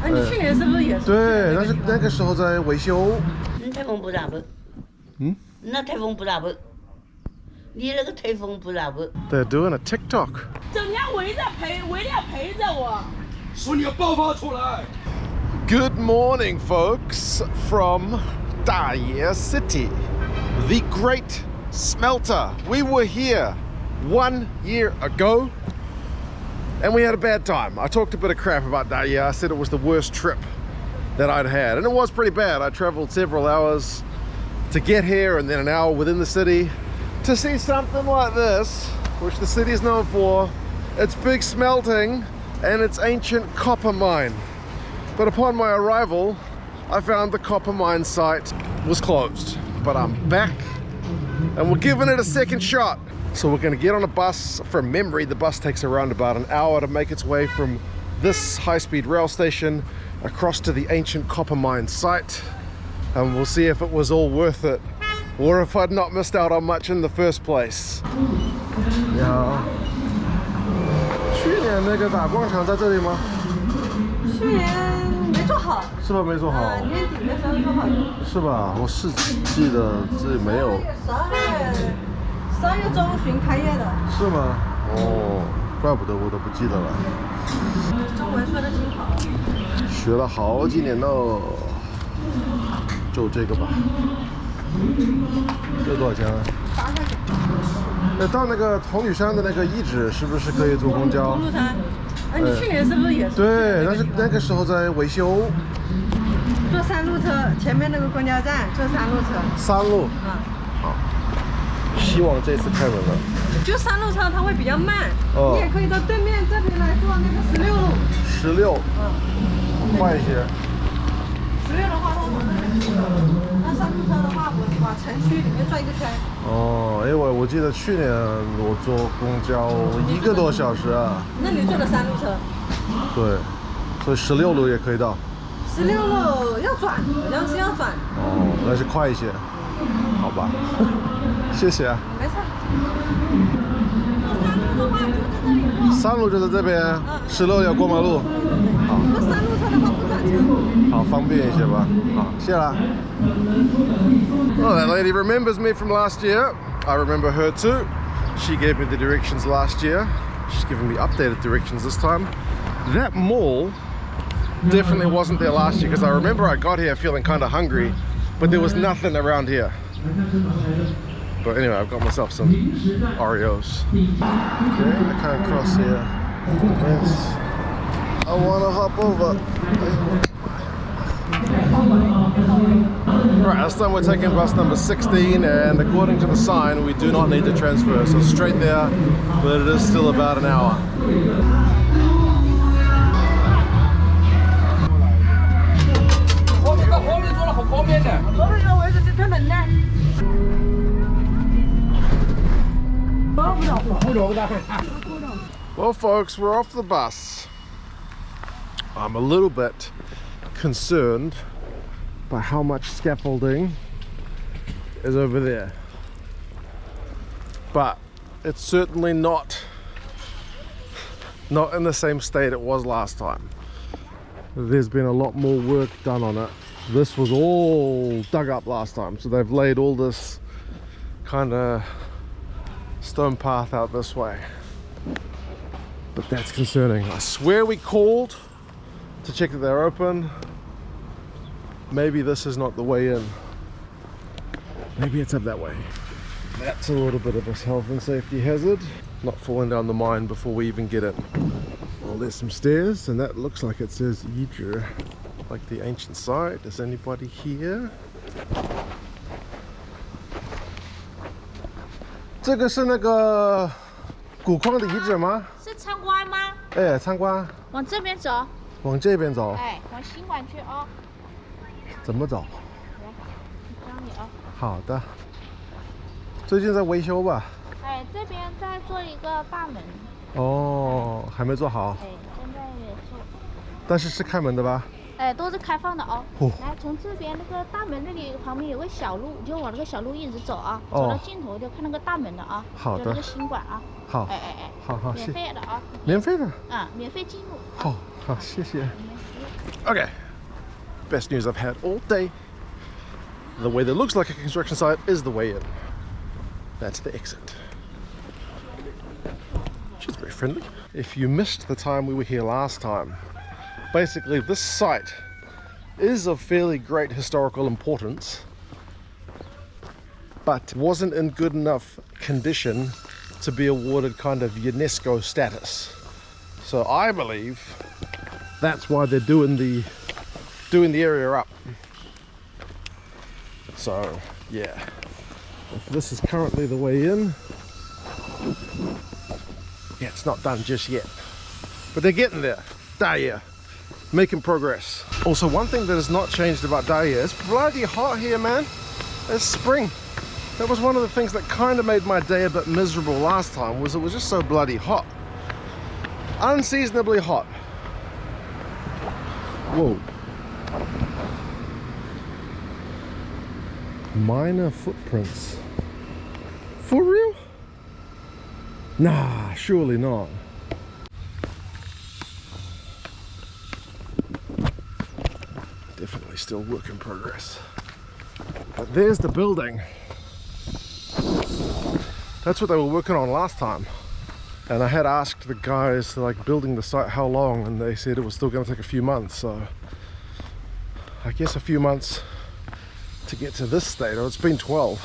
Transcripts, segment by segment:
啊，你去年是不是也是？对，但是那个时候在维修。台风不咋不？嗯？那台风不咋不？你那个台风不咋不 They're doing a TikTok. 整天围着陪着我。说你要爆发出来。Good morning, folks, from Daye City, the great smelter. We were here 1 year ago, and we had a bad time. I talked a bit of crap about Daye. I said it was the worst trip that I'd had, and it was pretty bad. I traveled several hours to get here, and then an hour within the city to see something like this, which the city is known for. It's big smelting and its ancient copper mine. But upon my arrival, I found the copper mine site was closed. But I'm back and we're giving it a second shot. So we're gonna get on a bus. From memory, the bus takes around about an hour to make its way from this high-speed rail station across to the ancient copper mine site. And we'll see if it was all worth it, or if I'd not missed out on much in the first place. 你好，去年那个打广场在这里吗？去年没做好，是吧？没做好。年底的时候做好的。是吧？我是记得这里没有。12月中旬开业的。是吗？哦，怪不得我都不记得了。中文说的挺好。学了好几年喽。就这个吧。这多少钱啊8块钱。那到那个铜绿山的那个遗址是不是可以坐公交？铜绿山。啊，你去年是不是也是？对，但是那个时候在维修。坐3路车，前面那个公交站坐3路车。3路。啊。好。希望这次开门了。就3路车它会比较慢，你也可以到对面这边来坐那个16路。16。快一些。16的话，它往那边去了。那3路车的话，往城区里面转一个圈。哦，因为我记得去年我坐公交1个多小时啊。那你坐的3路车？对，所以16路也可以到。16路要转，好像是要转。哦，那是快一些，好吧？谢谢啊。没事。坐3路的话就在这里坐。3路就在这边，16要过马路。好。坐3路车的话不转车。好，方便一些吧。好，谢啦。Oh, that lady remembers me from last year. I remember her too. She gave me the directions last year. She's giving me updated directions this time. That mall definitely wasn't there last year because I remember I got here feeling kind of hungry, but there was nothing around here. But anyway, I've got myself some Oreos. Okay, I can't cross here. Yes. I want to hop over. Right, this time we're taking bus number 16, and according to the sign, we do not need to transfer, so straight there, but it is still about an hour. Well, folks, we're off the bus. I'm a little bit concerned by how much scaffolding is over there, but it's certainly not in the same state it was last time. There's been a lot more work done on it. This was all dug up last time, so they've laid all this kind of stone path out this way, but that's concerning. I swear we called to check that they're open. Maybe this is not the way in. Maybe it's up that way. That's a little bit of a health and safety hazard. Not falling down the mine before we even get in. Well, there's some stairs, and that looks like it says Yizhi, like the ancient site. Is anybody here? 这个是那个古矿的遗址吗？是参观吗？哎，参观。往这边走。往这边走。哎，往新馆去哦。怎么走？来，教你啊。好的。最近在维修吧？哎，这边在做一个大门。哦，还没做好。哎，现在也做。但是是开门的吧？哎，都是开放的哦。哦。来，从这边那个大门那里旁边有个小路，就往那个小路一直走啊，哦、走到尽头就看那个大门了啊。好的。就那个新馆啊。好。哎。好好，免费的啊。免费的。啊，免费进入。好，好，谢谢。Okay, best news I've had all day. The way that looks like a construction site is the way in. That's the exit. She's very friendly. If you missed the time we were here last time, basically this site is of fairly great historical importance, but wasn't in good enough condition to be awarded kind of UNESCO status. So I believe that's why they're doing the area up. So yeah, if this is currently the way in, yeah, it's not done just yet, but they're getting there. Daye, making progress. Also, one thing that has not changed about Daye, it's bloody hot here, man. It's spring. That was one of the things that kind of made my day a bit miserable last time, was it was just so bloody hot. Unseasonably hot. Whoa. Minor footprints. For real? Nah, surely not. Definitely still work in progress. But there's the building. That's what they were working on last time. And I had asked the guys like building the site how long, and they said it was still going to take a few months. So I guess a few months to get to this state. Oh, it's been 12,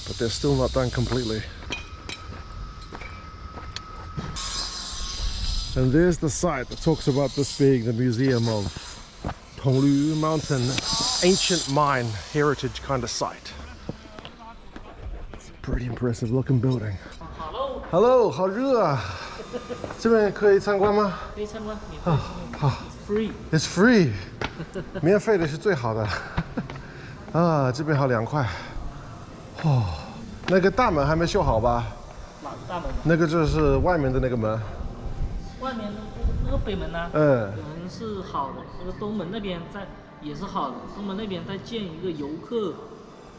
but they're still not done completely. And there's the site that talks about this being the museum of Tonglu Mountain, ancient mine heritage kind of site. It's a pretty impressive looking building. Hello, 好热啊！这边可以参观吗？可以参观，免费。好 Free。 It's free， 免费的是最好的。啊，这边好凉快。哦，那个大门还没修好吧？哪个大门？那个就是外面的那个门。外面那个北门呢？嗯。门是好的，那个东门那边也是好的。东门那边在建一个游客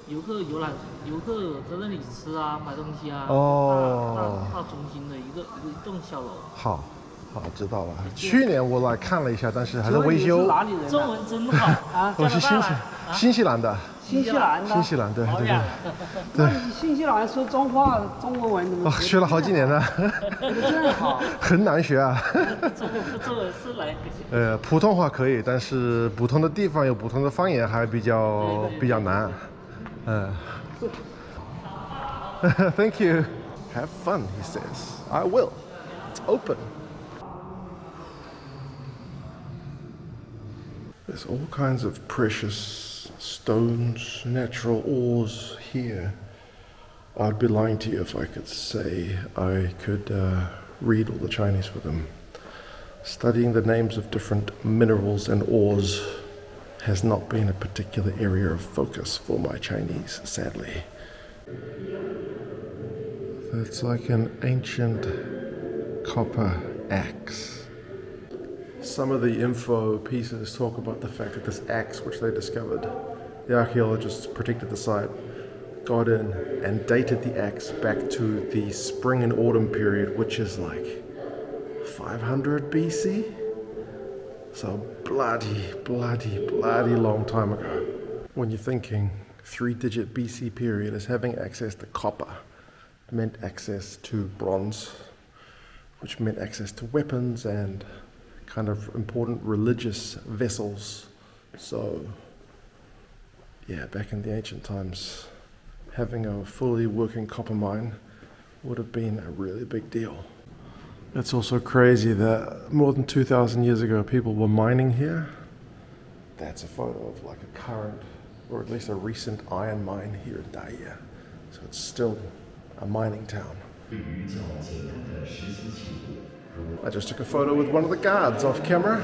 游览，游客在那里吃啊、买东西啊。哦。大中心的一栋小楼。好，知道了。去年我来看了一下，但是还在维修。哪里人？中文真好啊！我是新西兰的。新西兰的。新西兰，对。那你新西兰说中话、中国文怎么？学了好几年了。真好。很难学啊。中文是来。普通话可以，但是不同的地方有不同的方言，还比较难。Thank you. Have fun, he says. I will. It's open. There's all kinds of precious stones, natural ores here. I'd be lying to you if I could say I could read all the Chinese for them. Studying the names of different minerals and ores has not been a particular area of focus for my Chinese, sadly. It's like an ancient copper axe. Some of the info pieces talk about the fact that this axe, which they discovered, the archaeologists protected the site, got in and dated the axe back to the spring and autumn period, which is like 500 BC. So bloody long time ago. When you're thinking 3-digit BC period as having access to copper meant access to bronze, which meant access to weapons and kind of important religious vessels. So yeah, back in the ancient times, having a fully working copper mine would have been a really big deal. It's also crazy that more than 2,000 years ago people were mining here. That's a photo of like a current, or at least a recent iron mine here in Daye. So it's still a mining town. I just took a photo with one of the guards off camera.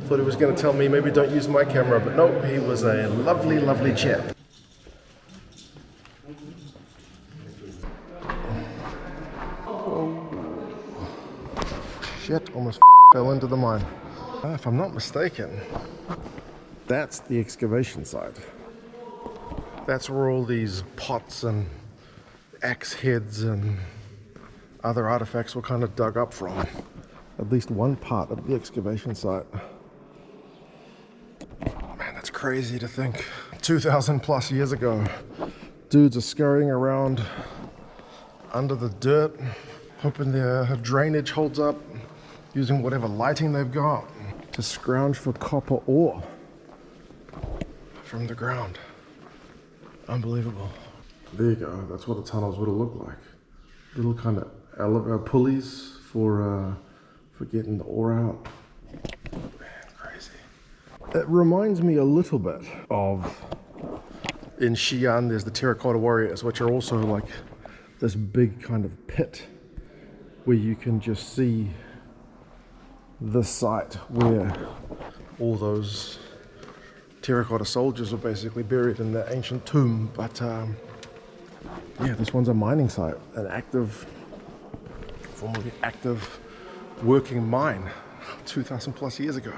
Thought he was going to tell me maybe don't use my camera, but no, he was a lovely chap. Shit, almost fell into the mine. If I'm not mistaken, that's the excavation site. That's where all these pots and axe heads and other artifacts were kind of dug up from. At least one part of the excavation site. crazy to think 2,000 plus years ago, dudes are scurrying around under the dirt, hoping their drainage holds up, using whatever lighting they've got to scrounge for copper ore from the ground. Unbelievable. There you go, that's what the tunnels would have looked like. Little kind of elevator pulleys for getting the ore out. Man, crazy. It reminds me a little bit of, in Xi'an, there's the Terracotta Warriors, which are also like this big kind of pit where you can just see the site where all those terracotta soldiers were basically buried in the ancient tomb. But yeah, this one's a mining site, an active, formerly active working mine 2,000 plus years ago.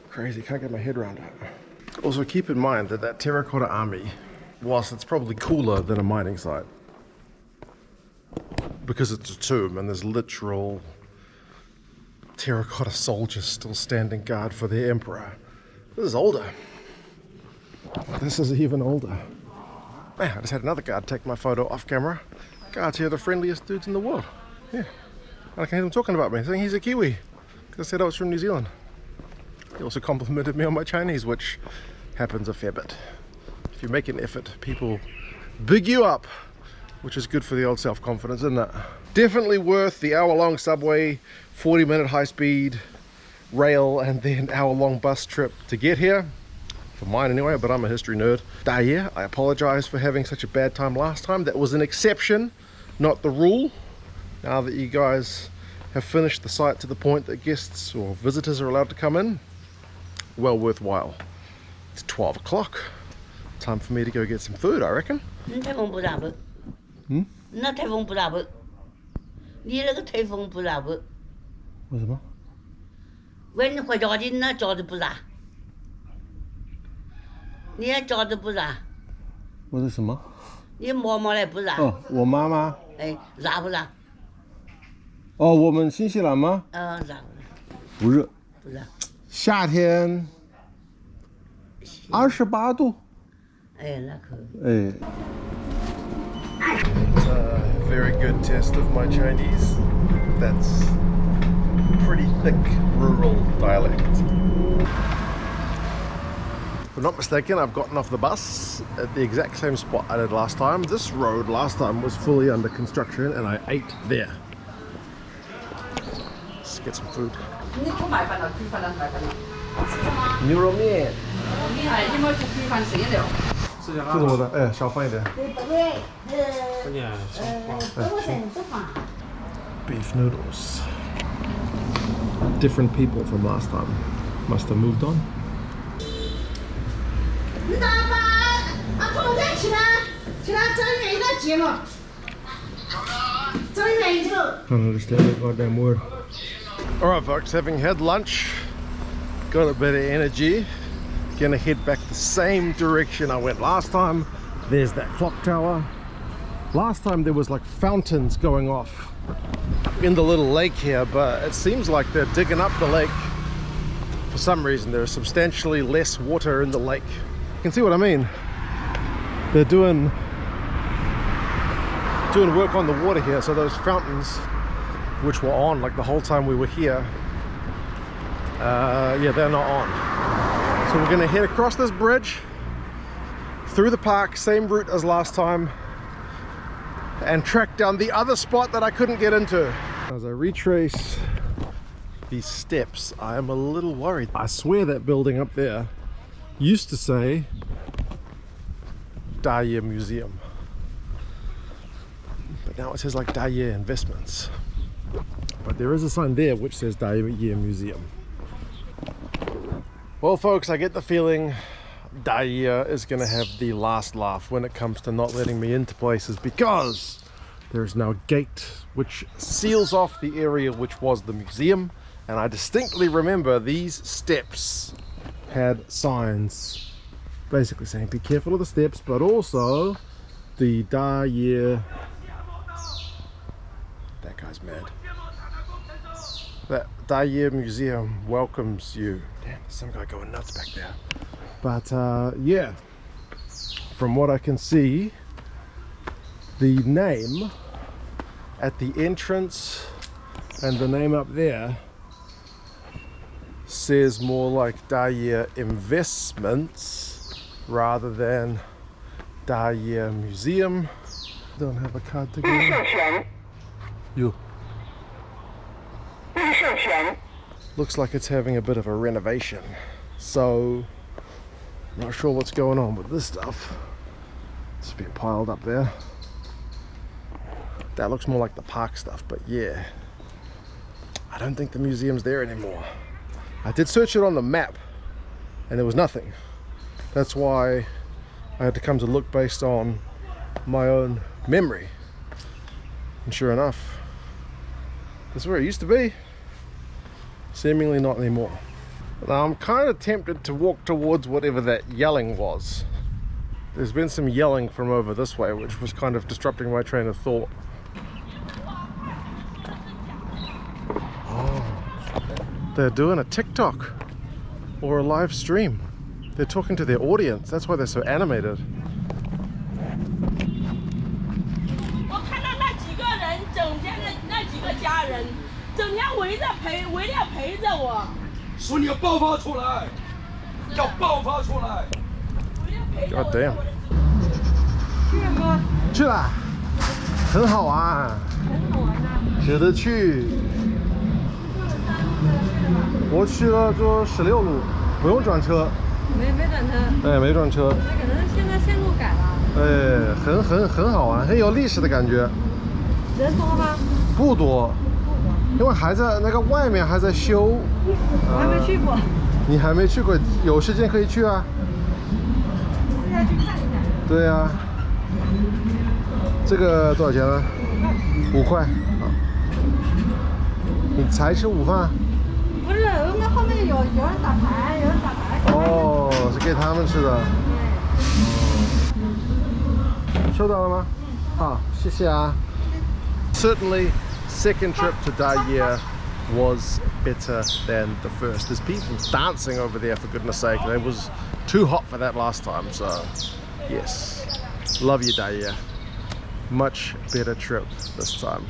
Crazy, can't get my head around it. Also keep in mind that that terracotta army, whilst it's probably cooler than a mining site, because it's a tomb and there's literal terracotta soldiers still standing guard for their emperor. This is older. This is even older. Man, I just had another guard take my photo off camera. Guards here are the friendliest dudes in the world. Yeah. I can hear them talking about me, saying he's a Kiwi, because I said I was from New Zealand. He also complimented me on my Chinese, which happens a fair bit. If you make an effort, people big you up, which is good for the old self-confidence, isn't it? Definitely worth the hour-long subway, 40-minute high-speed rail, and then hour-long bus trip to get here. For mine anyway, but I'm a history nerd. Daye, I apologize for having such a bad time last time. That was an exception, not the rule. Now that you guys have finished the site to the point that guests or visitors are allowed to come in, well worthwhile. It's 12 o'clock. Time for me to go get some food, I reckon. 那台风不大不，你那个台风不大不，为什么？问你回家的那家的不大，你也家的不大，我是什么？你妈妈来不大？哦，我妈妈。哎，热不热？哦，我们新西兰吗？热不热。不热。夏天28度。哎，那可以。哎。It's a very good test of my Chinese. That's pretty thick rural dialect. If I'm not mistaken, I've gotten off the bus at the exact same spot I did last time. This road last time was fully under construction and I ate there. Let's get some food. 牛肉面。你还你们去推饭谁了？是什么的？哎，少放一点。Beef noodles. Different people from last time. Must have moved on. Can't understand a goddamn word. Alright folks, having had lunch, got a bit of energy, gonna head back the same direction I went last time. There's that clock tower. Last time there was like fountains going off in the little lake here, but it seems like they're digging up the lake. For some reason there's substantially less water in the lake. You can see what I mean. They're doing work on the water here, so those fountains which were on like the whole time we were here, yeah, they're not on. So we're gonna head across this bridge through the park, same route as last time, and track down the other spot that I couldn't get into. As I retrace these steps, I am a little worried. I swear that building up there used to say Daye Museum, but now it says like Daye Investments. But there is a sign there which says Daye Museum. Well folks, I get the feeling Daye is going to have the last laugh when it comes to not letting me into places, because there is now a gate which seals off the area which was the museum, and I distinctly remember these steps had signs basically saying be careful of the steps, but also the Daye, that guy's mad, that Daye Museum welcomes you. Damn, there's some guy going nuts back there. But yeah, from what I can see, the name at the entrance and the name up there says more like Daye Investments rather than Daye Museum. Don't have a card to go. You. Looks like it's having a bit of a renovation, so not sure what's going on with this stuff. It's been piled up there. That looks more like the park stuff, but yeah, I don't think the museum's there anymore. I did search it on the map and there was nothing. That's why I had to come to look based on my own memory. And sure enough, this is where it used to be. Seemingly not anymore. Now I'm kind of tempted to walk towards whatever that yelling was. There's been some yelling from over this way, which was kind of disrupting my train of thought. Oh, they're doing a TikTok or a live stream. They're talking to their audience. That's why they're so animated. 我看到那几个人，整天的那几个家人，整天围着陪着我。说你要爆发出来，要爆发出来。 God damn. 去了，很好玩，值得去。我去了坐16路，不用转车。没转车。哎，没转车。那可能现在线路改了。哎，很好玩，很有历史的感觉。人多吗？不多，因为还在那个外面还在修。我还没去过。你还没去过，有时间可以去啊。 现在去看一下。对呀、啊，这个多少钱呢？5块。啊，你才吃午饭？不是，我们后面有人打牌，有人打牌。哦，是给他们吃的。对。收到了吗？好，谢谢啊。Certainly, second trip to Daye was better than the first. There's people dancing over there, for goodness sake. It was too hot for that last time, so yes, love you Daye. Much better trip this time.